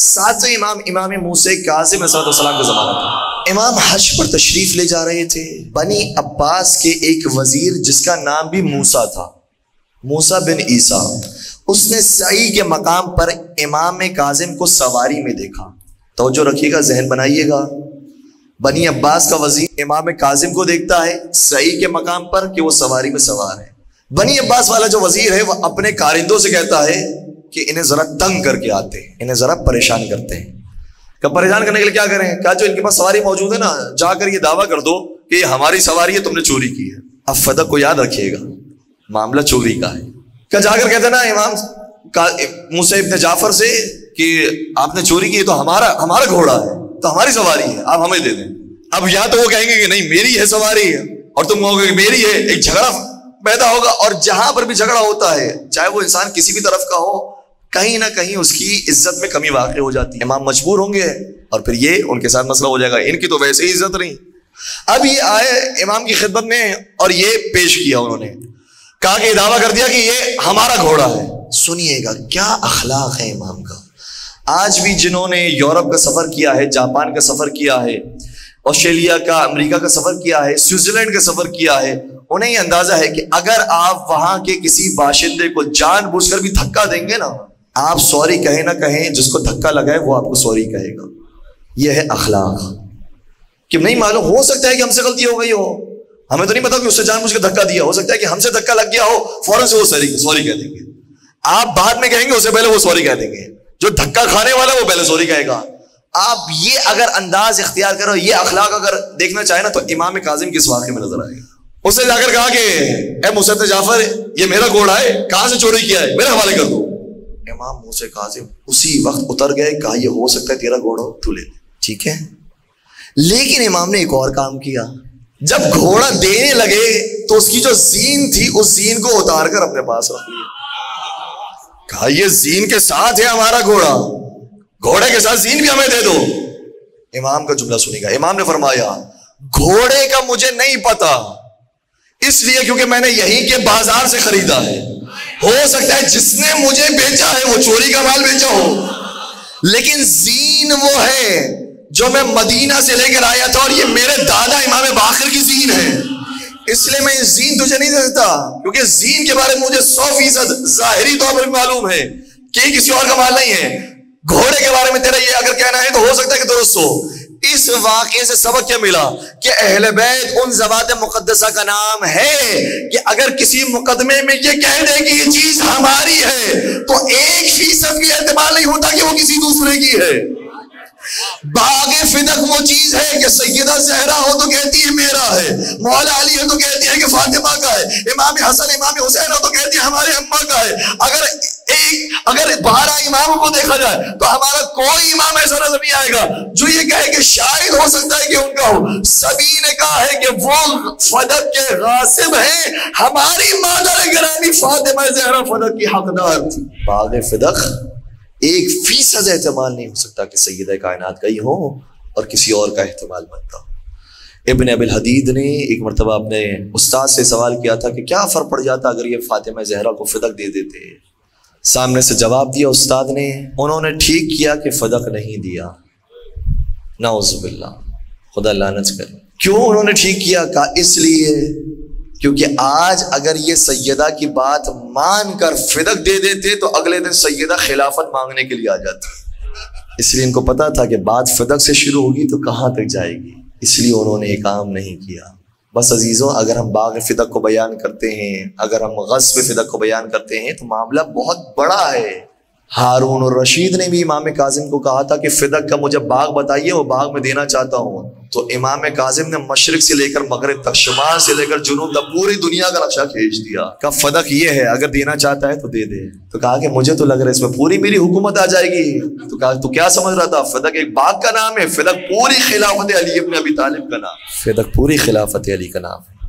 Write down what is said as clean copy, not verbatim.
ساتویں امام موسیٰ کاظم علیہ السلام کا زمانہ تھا۔ امام حج پر تشریف لے جا رہے تھے۔ بنی عباس کے ایک وزیر جس کا نام بھی موسیٰ تھا، موسیٰ بن عیسیٰ، اس نے سعی کے مقام پر امام کاظم کو سواری میں دیکھا۔ توجہ رکھیے گا، ذہن بنائیے گا۔ بنی عباس کا وزیر امام کاظم کو دیکھتا ہے سعی کے مقام پر کہ وہ سواری میں سوار ہے۔ بنی عباس والا جو وزیر ہے وہ اپنے کارندوں سے کہتا ہے کہ انہیں ذرا تنگ کر کے آتے ہیں، انہیں ذرا پریشان کرتے ہیں۔ کہ پریشان کرنے کے لیے کیا کریں؟ کہا جو ان کے پاس سواری موجود ہے نا، جا کر یہ دعویٰ کر دو کہ یہ ہماری سواری ہے، تم نے چوری کی ہے۔ اب فدق کو یاد رکھیے گا، معاملہ چوری کا ہے۔ کہ جا کر کہتے نا امام موسیٰ ابن جعفر سے کہ آپ نے چوری کی، تو ہمارا گھوڑا ہے، تو ہماری سواری ہے، آپ ہمیں دے دیں۔ اب یا تو وہ کہیں گے کہ نہیں میری ہے سواری ہے، اور تم کہو گے کہ میری ہے، ایک جھگڑا پیدا ہوگا۔ اور جہاں پر بھی جھگڑا ہوتا ہے، چاہے وہ انسان کسی بھی طرف کا ہو، کہیں نہ کہیں اس کی عزت میں کمی واقع ہو جاتی ہے۔ امام مجبور ہوں گے اور پھر یہ ان کے ساتھ مسئلہ ہو جائے گا، ان کی تو ویسے ہی عزت نہیں۔ اب یہ آئے امام کی خدمت میں اور یہ پیش کیا، انہوں نے کہا کہ دعویٰ کر دیا کہ یہ ہمارا گھوڑا ہے۔ سنیے گا کیا اخلاق ہے امام کا۔ آج بھی جنہوں نے یورپ کا سفر کیا ہے، جاپان کا سفر کیا ہے، آسٹریلیا کا، امریکہ کا سفر کیا ہے، سوئٹزرلینڈ کا سفر کیا ہے، انہیں یہ اندازہ ہے کہ اگر آپ وہاں کے کسی باشندے کو جان بوجھ کر بھی دھکا دیں گے نا، آپ سوری کہیں نہ کہیں، جس کو دھکا لگائے وہ آپ کو سوری کہے گا۔ یہ ہے اخلاق۔ کہ نہیں معلوم، ہو سکتا ہے کہ ہم سے غلطی ہو گئی ہو، ہمیں تو نہیں پتا کہ اس سے جان بوجھ کے دھکا دیا، ہو سکتا ہے کہ ہم سے دھکا لگ گیا ہو، فوراً سے وہ سوری کہہ دیں گے۔ آپ بعد میں کہیں گے، اس سے پہلے وہ سوری کہہ دیں گے۔ جو دھکا کھانے والا وہ پہلے سوری کہے گا۔ آپ یہ اگر انداز اختیار کرو، یہ اخلاق اگر دیکھنا چاہیں نا، تو امام کاظم کس واقعے میں نظر آئے گا۔ اس نے جا کر کہا کہ اے موسیٰ بن جعفر، یہ میرا گھوڑا ہے، کہاں سے چوری کیا ہے، میرے حوالے کر دو۔ امام موسیٰ کاظم اسی وقت اتر گئے، کہا یہ ہو سکتا ہے تیرا گھوڑا، تو لے لے، ٹھیک ہے۔ لیکن امام نے ایک اور کام کیا، جب گھوڑا دینے لگے تو اس کی جو زین تھی، اس زین کو اتار کر اپنے پاس رکھ لیا۔ کہا یہ زین کے ساتھ ہے ہمارا گھوڑا، گھوڑے کے ساتھ زین بھی ہمیں دے دو۔ امام کا جملہ سنیے گا، امام نے فرمایا گھوڑے کا مجھے نہیں پتا، اس لیے کیونکہ میں نے یہیں کے بازار سے خریدا ہے، ہو سکتا ہے جس نے مجھے بیچا ہے وہ چوری کا مال بیچا ہو، لیکن زین وہ ہے جو میں مدینہ سے لے کر آیا تھا، اور یہ میرے دادا امام باقر کی زین ہے، اس لیے میں یہ زین تجھے نہیں دے سکتا، کیونکہ زین کے بارے میں مجھے 100% ظاہری طور پر معلوم ہے کہ یہ کسی اور کا مال نہیں ہے۔ گھوڑے کے بارے میں تیرا یہ اگر کہنا ہے تو ہو سکتا ہے کہ درست ہو۔ اس واقعے سے سبق کیا ملا کہ اہل بیت ان ذوات مقدسہ کا نام ہے کہ اگر کسی مقدمے میں یہ کہہ دے کہ یہ چیز ہماری ہے تو 1% بھی احتمال نہیں ہوتا کہ وہ کسی دوسرے کی ہے۔ باغ فدق وہ چیز ہے کہ سیدہ زہرا ہو تو کہتی ہے میرا ہے، مولا علی ہے تو کہتی ہے کہ فاطمہ کا ہے، امام حسن امام حسین ہو تو کہتی ہے ہمارے اماں کا ہے۔ اگر 12 اماموں کو دیکھا جائے تو ہمارا کوئی امام ایسا نظر نہیں آئے گا جو یہ کہے کہ شاید ہو سکتا ہے کہ ان کا ہو۔ سبھی نے کہا ہے کہ وہ فدق کے غاصب ہیں، ہماری مادر گرامی فاطمہ زہرا فدق کی حقدار تھی۔ باغ فدق 1% احتمال نہیں ہو سکتا کہ سیدہ کائنات کا ہی ہو اور کسی اور کا احتمال بنتا۔ ابن ابی الحدید نے ایک مرتبہ اپنے استاد سے سوال کیا تھا کہ کیا فرق پڑ جاتا اگر یہ فاطمہ زہرا کو فدق دے دیتے۔ سامنے سے جواب دیا استاد نے، انہوں نے ٹھیک کیا کہ فدق نہیں دیا، نعوذ باللہ، خدا لعنت کرے۔ کیوں انہوں نے ٹھیک کیا؟ کہا اس لیے کیونکہ آج اگر یہ سیدہ کی بات مان کر فدق دے دیتے تو اگلے دن سیدہ خلافت مانگنے کے لیے آ جاتی، اس لیے ان کو پتا تھا کہ بات فدق سے شروع ہوگی تو کہاں تک جائے گی، اس لیے انہوں نے یہ کام نہیں کیا۔ بس عزیزوں، اگر ہم باغ فدق کو بیان کرتے ہیں، اگر ہم غصب فدق کو بیان کرتے ہیں تو معاملہ بہت بڑا ہے۔ ہارون الرشید نے بھی امام کاظم کو کہا تھا کہ فدق کا مجھے باغ بتائیے، وہ باغ میں دینا چاہتا ہوں، تو امام کاظم نے مشرق سے لے کر مغرب تک، شمال سے لے کر جنوب تک پوری دنیا کا نقشہ کھینچ دیا۔ کہا فدق یہ ہے، اگر دینا چاہتا ہے تو دے دے۔ تو کہا کہ مجھے تو لگ رہا ہے اس میں پوری میری حکومت آ جائے گی۔ تو کہا تو کیا سمجھ رہا تھا؟ فدق ایک باغ کا نام ہے، فدق پوری خلافت علی ابن ابی طالب کا نام، فدق پوری خلافت علی کا نام ہے۔